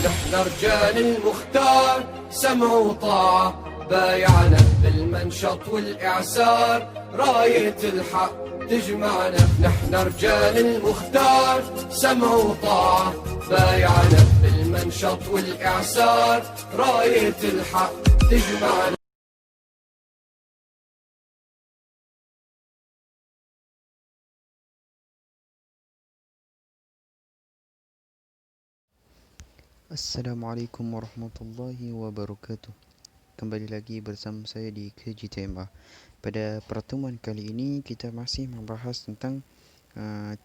نحن رجال المختار سمع وطاعة، بايعنا بالمنشط والإعسار، راية الحق تجمعنا. نحن رجال المختار سمع وطاعة، بايعنا بالمنشط والإعسار، راية الحق تجمعنا. Assalamualaikum warahmatullahi wabarakatuh. Kembali lagi bersama saya di KJTMA. Pada pertemuan kali ini kita masih membahas tentang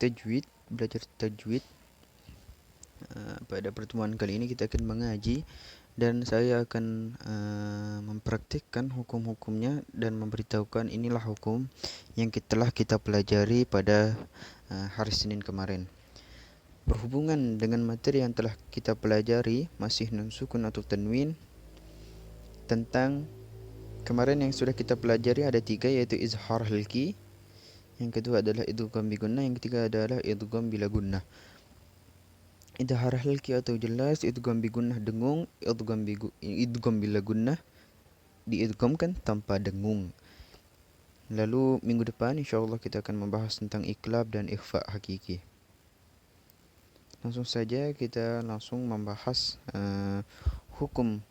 tajwid, belajar tajwid. Pada pertemuan kali ini kita akan mengaji dan saya akan mempraktikkan hukum-hukumnya dan memberitahukan inilah hukum yang telah kita pelajari pada hari Senin kemarin. Berhubungan dengan materi yang telah kita pelajari, masih nun sukun atau tanwin, tentang kemarin yang sudah kita pelajari ada 3, yaitu izhar halki, yang kedua adalah idgham bi gunnah, yang ketiga adalah idgham bila gunnah. Izhar halki atau jelas, idgham bi gunnah dengung, idgham bila gunnah diidghamkan tanpa dengung. Lalu minggu depan insyaallah kita akan membahas tentang iqlab dan ikhfa hakiki. Langsung saja kita langsung membahas hukum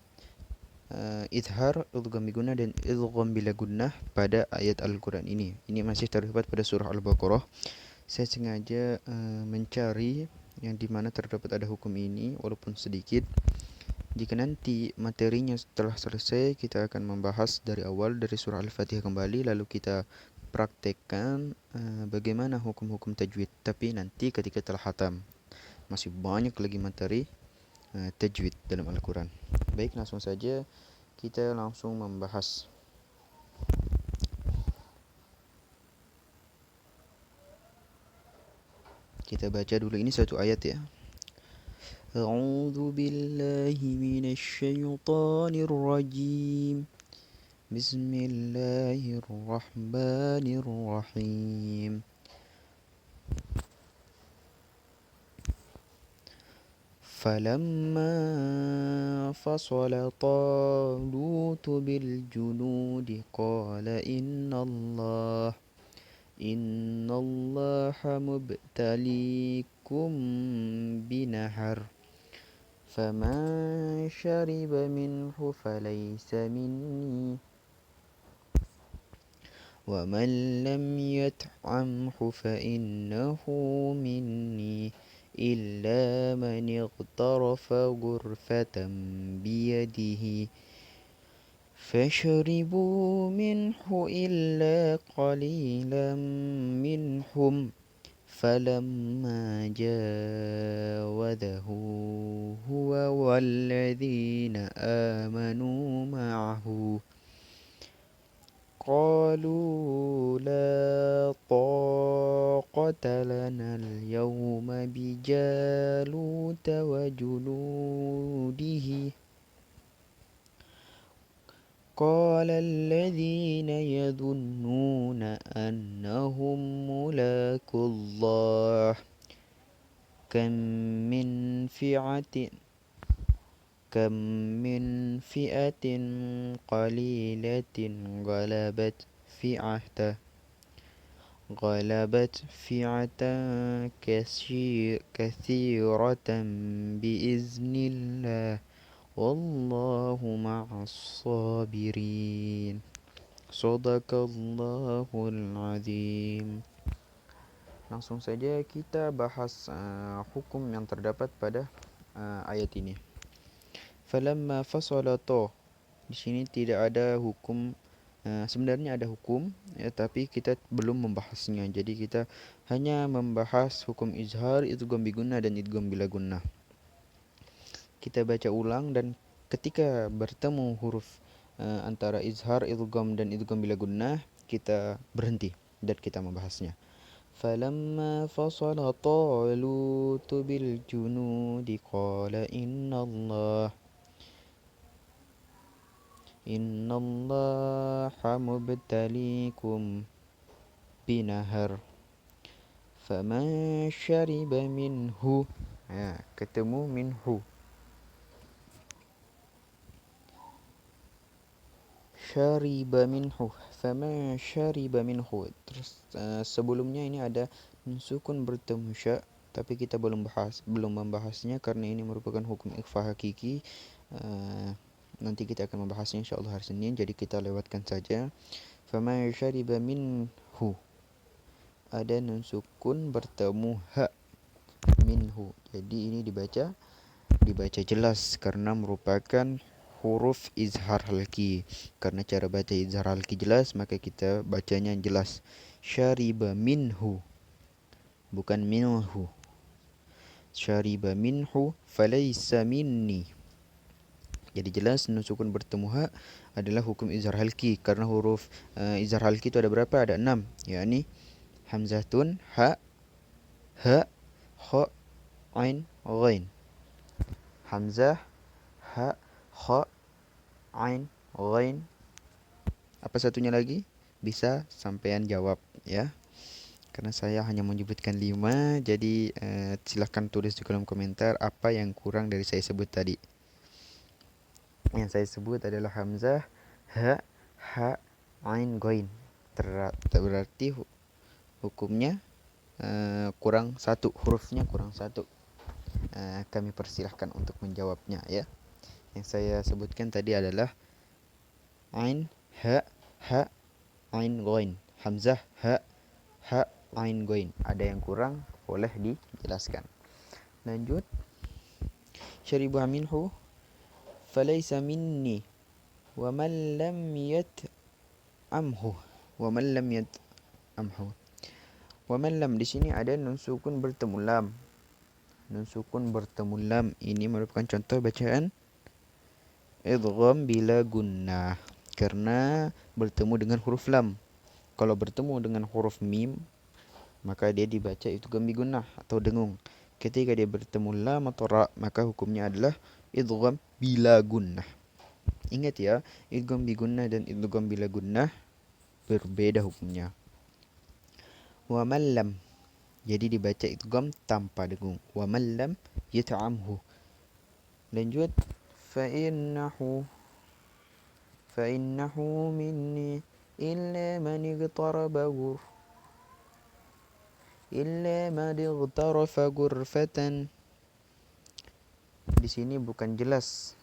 idhar, idgham bi gunnah dan idgham bila gunnah pada ayat Al-Quran ini. Ini masih terdapat pada surah Al-Baqarah. Saya sengaja mencari yang dimana terdapat ada hukum ini walaupun sedikit. Jika nanti materinya setelah selesai, kita akan membahas dari awal dari surah Al-Fatihah kembali, lalu kita praktekkan bagaimana hukum-hukum tajwid. Tapi nanti ketika telah hatam, masih banyak lagi materi tajwid dalam Al-Quran. Baik, langsung saja kita langsung membahas. Kita baca dulu ini satu ayat ya. A'udzu billahi minasyaitonir rajim. Bismillahirrahmanirrahim. فلما فصل طالوت بالجنود قال إن الله مبتليكم بنهر فمن شرب منه فليس مني ومن لم يطعمه فإنه مني إلا من اغترف غرفة بيده فشربوا منه إلا قليلا منهم فلما جاوزه هو والذين آمنوا معه قالوا لا طاقة لنا اليوم بجالوت وجنوده قال الذين يظنون أنهم ملاقو الله كم من فئة قليلة غلبت فئة كثيرة بإذن الله والله مع الصابرين. Shadaqallahul azim. Langsung saja kita bahas hukum yang terdapat pada ayat ini. Falamma fasala to. Di sini tidak ada hukum. Sebenarnya ada hukum, ya, tapi kita belum membahasnya. Jadi kita hanya membahas hukum izhar, idgham bi gunnah dan idgham bila gunnah. Kita baca ulang dan ketika bertemu huruf antara izhar, idgham dan idgham bila gunnah, kita berhenti dan kita membahasnya. فلما فصل طالوت بالجنود قال إن الله مبتليكم بنهر فمن شرب منه ketemu minhu syariba minhu. Faman syariba minhu. Terus sebelumnya ini ada nun sukun bertemu sya, tapi kita belum membahasnya karena ini merupakan hukum ikhfa hakiki. Nanti kita akan membahasnya insyaallah hari Senin, jadi kita lewatkan saja. Faman syariba minhu, ada nun sukun bertemu ha, minhu. Jadi ini dibaca jelas karena merupakan huruf izhar halki. Karena cara baca izhar halki jelas, maka kita bacanya jelas. Syariba minhu, bukan minhu. Syariba minhu falaysa minni. Jadi jelas nun sukun bertemu ha adalah hukum izhar halki karena huruf izhar halki itu ada berapa? Ada 6, yakni hamzatun, ha, kha, ain, ghain. Hamzah, ha, kha, ain, ghain. Apa satunya lagi? Bisa sampean jawab ya. Karena saya hanya menyebutkan 5, jadi silahkan tulis di kolom komentar apa yang kurang dari saya sebut tadi. Yang saya sebut adalah hamzah, ha, ain, ghain. Berarti hukumnya kurang 1, hurufnya kurang 1. Kami persilahkan untuk menjawabnya ya. Yang saya sebutkan tadi adalah ain, ha, ain, ghain. Hamzah, ha, ain, ghain. Ada yang kurang boleh dijelaskan. Lanjut. Syaribu minhu falaysa minni wa man lam yat'amhu. Wa man lam yat'amhu. Wa man lam di sini ada nun sukun bertemu lam. Nun sukun bertemu lam ini merupakan contoh bacaan idgham bila gunnah karena bertemu dengan huruf lam. Kalau bertemu dengan huruf mim, maka dia dibaca idgham bi gunnah atau dengung. Ketika dia bertemu lam atau ra, maka hukumnya adalah idgham bila gunnah. Ingat ya, idgham bi gunnah dan idgham bila gunnah berbeda hukumnya. Wa man lam, jadi dibaca idgham tanpa dengung. Wa man lam yat'amhu. Lanjut. Fa innahu minni illa man ightarafa ghurfatan. Di sini bukan jelas.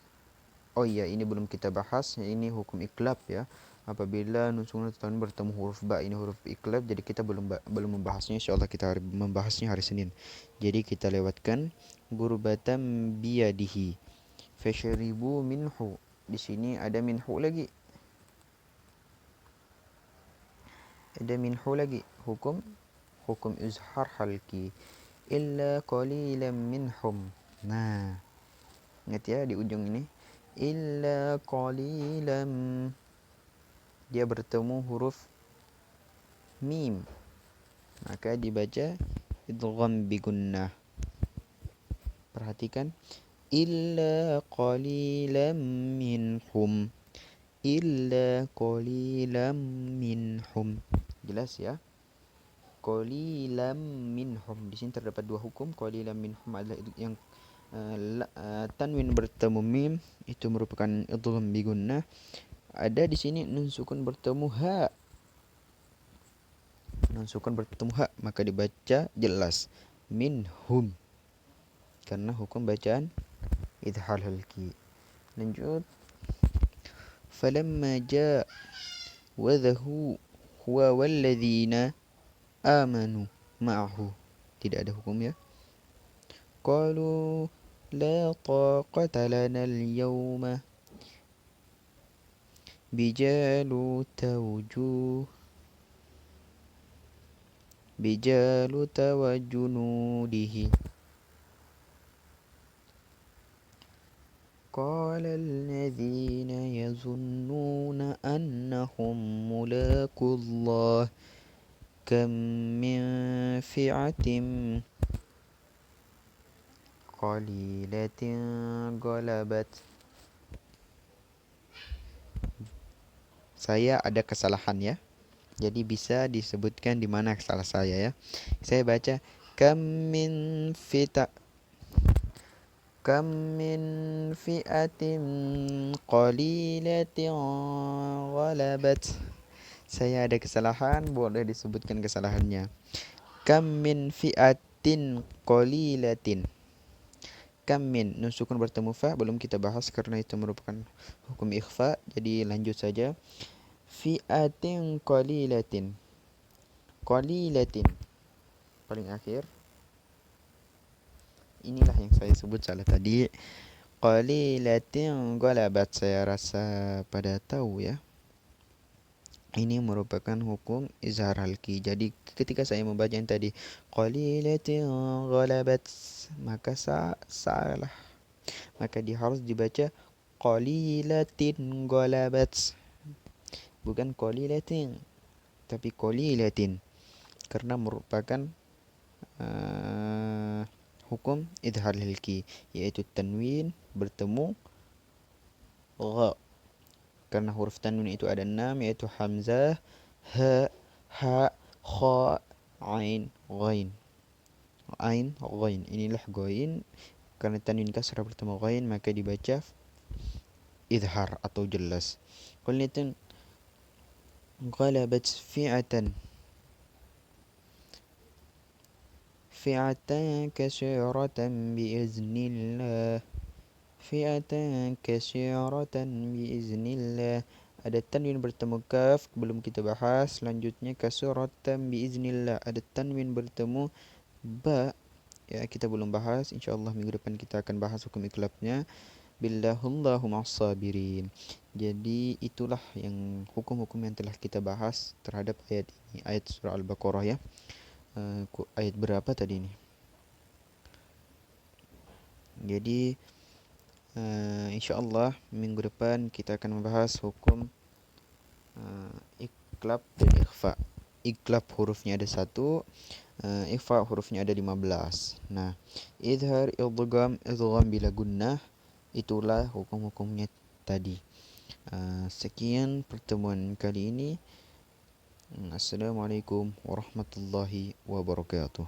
Oh iya, ini belum kita bahas. Ini hukum iklab ya. Apabila nun sukun atau tanwin bertemu huruf ba, ini huruf iklab, jadi kita belum membahasnya. Insyaallah kita membahasnya hari Senin. Jadi kita lewatkan gurbatan biyadihi. Fashribu minhu. Di sini ada minhu lagi. Ada minhu lagi. Hukum izhar halki. Illa qalilan minhum. Nah, ingat ya di ujung ini. Illa qalilan, dia bertemu huruf mim, maka dibaca idgham bi gunnah. Perhatikan, illa qalilan minhum, illa qalilan minhum. Jelas ya? Qalilan minhum. Di sini terdapat 2 hukum. Qalilan minhum adalah yang tanwin bertemu mim, itu merupakan idgham bi gunnah. Ada di sini nun sukun bertemu ha. Nun sukun bertemu ha, maka dibaca jelas minhum. Karena hukum bacaan idhar halki. Lanjut. Falamma jaa wadhahu huwa walladzina amanu ma'ahu. Tidak ada hukum ya. Qalu la taqata lana al-yawma bijaluta wa junudihi. Qala alladhina yazunnuna annahum mulaqullah kam min fi'atin qalilatin ghalabat. Saya ada kesalahan ya. Jadi bisa disebutkan di mana salah saya ya. Saya baca kam min fi'atin qalilatin ghalabat. Saya ada kesalahan, boleh disebutkan kesalahannya. Kam min fi'atin qalilatin. Kam min, nun sukun bertemu fa, belum kita bahas karena itu merupakan hukum ikhfa. Jadi lanjut saja. Fi'atin qalilatin. Qalilatin paling akhir. Inilah yang saya sebut salah tadi. Qalilatin ghalabat, saya rasa pada tahu ya. Ini merupakan hukum izhar halki. Jadi ketika saya membaca yang tadi qalilatin ghalabat, maka salah. Maka harus dibaca qalilatin ghalabat. Bukan qalilatin, tapi qalilatin. Karena merupakan hukum idhar halki, yaitu tanwin bertemu gha. Karena huruf tanwin itu ada 6, yaitu hamzah, ha, ha, kha, ain, ghain. Ain, ghain. Inilah ghain. Karena tanwin kasrah bertemu ghain, maka dibaca idhar atau jelas. Qalilatin ghalabat fi'atan. Fi'atan kasyiratan biiznillah. Fi'atan kasyiratan biiznillah. Ada tanwin bertemu kaf, belum kita bahas. Selanjutnya kasyiratan biiznillah. Ada tanwin bertemu ba, ya kita belum bahas. InsyaAllah minggu depan kita akan bahas hukum iklabnya. Billahullahu ma'as-sabirin. Jadi itulah yang hukum-hukum yang telah kita bahas terhadap ayat ini, ayat surah Al-Baqarah ya. Ayat berapa tadi ini? Jadi insyaallah minggu depan kita akan membahas hukum iklab dan ikhfa. Iklab hurufnya ada 1, ikhfa hurufnya ada 15. Nah, idhar, idgham bila gunnah, itulah hukum-hukumnya tadi. Sekian pertemuan kali ini. Assalamualaikum warahmatullahi wabarakatuh.